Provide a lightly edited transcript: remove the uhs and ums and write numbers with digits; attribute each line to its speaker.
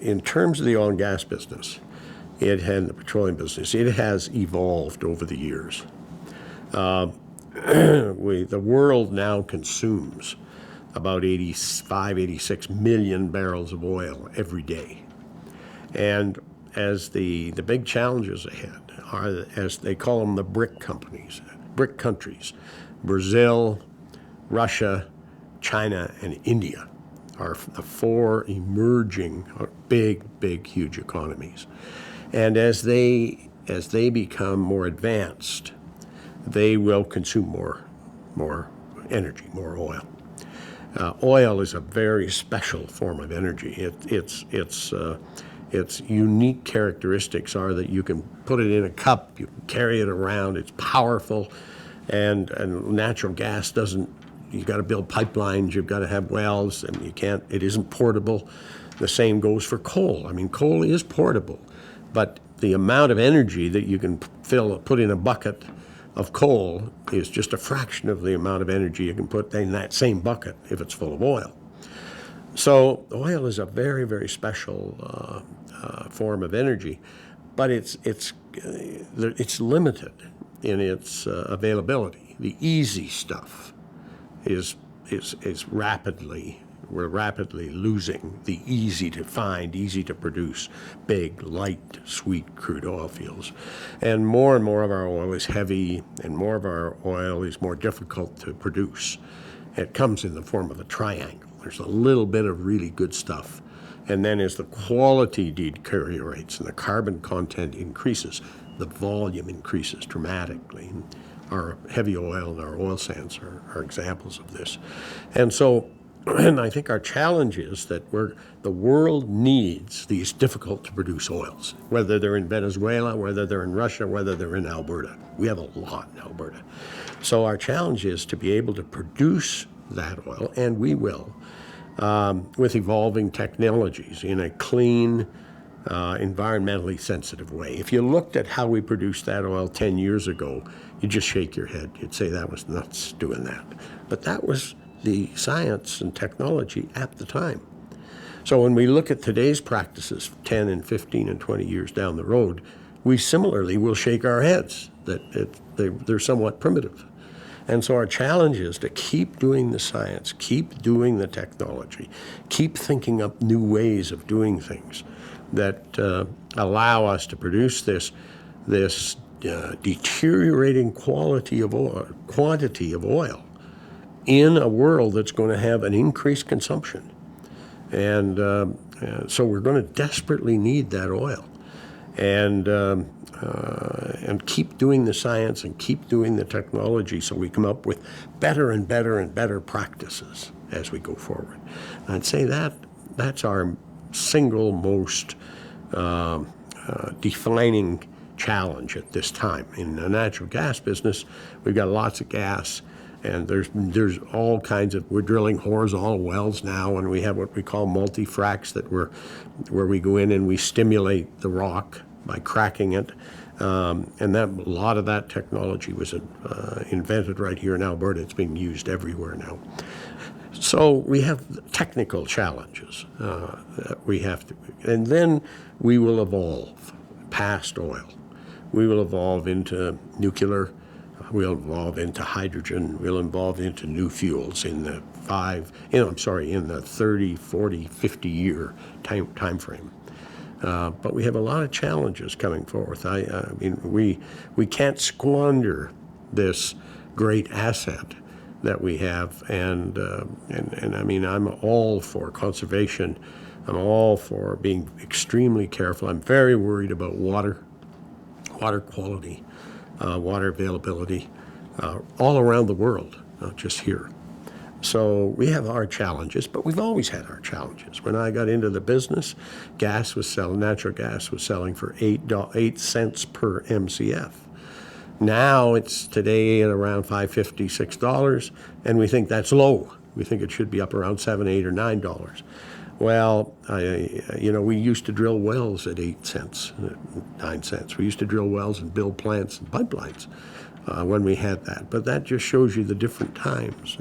Speaker 1: in terms of the oil and gas business, the petroleum business, it has evolved over the years. The world now consumes about 85, 86 million barrels of oil every day. And as the big challenges ahead are, as they call them, the BRIC countries, Brazil, Russia, China, and India are the four emerging big, huge economies. And as they become more advanced, they will consume more energy, more oil. Oil is a very special form of energy. Its unique characteristics are that you can put it in a cup, you can carry it around, it's powerful, and natural gas doesn't. You've got to build pipelines, you've got to have wells, and it isn't portable. The same goes for coal. I mean, coal is portable, but the amount of energy that you can put in a bucket of coal is just a fraction of the amount of energy you can put in that same bucket if it's full of oil. So oil is a very, very special form of energy, but it's limited in its availability. The easy stuff we're rapidly losing the easy to find, easy to produce, big, light, sweet crude oil fields. And more of our oil is heavy, and more of our oil is more difficult to produce. It comes in the form of a triangle. There's a little bit of really good stuff. And then as the quality deteriorates and the carbon content increases, the volume increases dramatically. And our heavy oil and our oil sands are examples of this. And so, and I think our challenge is that the world needs these difficult to produce oils, whether they're in Venezuela, whether they're in Russia, whether they're in Alberta. We have a lot in Alberta. So our challenge is to be able to produce that oil, and we will, with evolving technologies in a clean, environmentally sensitive way. If you looked at how we produced that oil 10 years ago, you'd just shake your head. You'd say that was nuts doing that. But that was the science and technology at the time. So when we look at today's practices 10 and 15 and 20 years down the road, we similarly will shake our heads that they're somewhat primitive. And so our challenge is to keep doing the science, keep doing the technology, keep thinking up new ways of doing things that allow us to produce this deteriorating quantity of oil in a world that's going to have an increased consumption. And so we're going to desperately need that oil. And keep doing the science and keep doing the technology so we come up with better and better practices as we go forward. And I'd say that's our single most defining challenge at this time. In the natural gas business, we've got lots of gas, and there's all kinds of, we're drilling horizontal wells now, and we have what we call multi-fracs where we go in and we stimulate the rock by cracking it. And a lot of that technology was invented right here in Alberta. It's being used everywhere now. So we have technical challenges that we have to, and then we will evolve past oil. We will evolve into nuclear. We'll evolve into hydrogen. We'll evolve into new fuels in the 30, 40, 50 year time frame. But we have a lot of challenges coming forth. I mean, we can't squander this great asset that we have, and I mean, I'm all for conservation. I'm all for being extremely careful. I'm very worried about water quality, water availability, all around the world, not just here. So we have our challenges, but we've always had our challenges. When I got into the business, natural gas was selling for 8 cents per MCF. Now it's today at around $5.50, $6, and we think that's low. We think it should be up around $7, $8, or $9. Well, we used to drill wells at 8 cents, 9 cents. We used to drill wells and build plants and pipelines when we had that. But that just shows you the different times.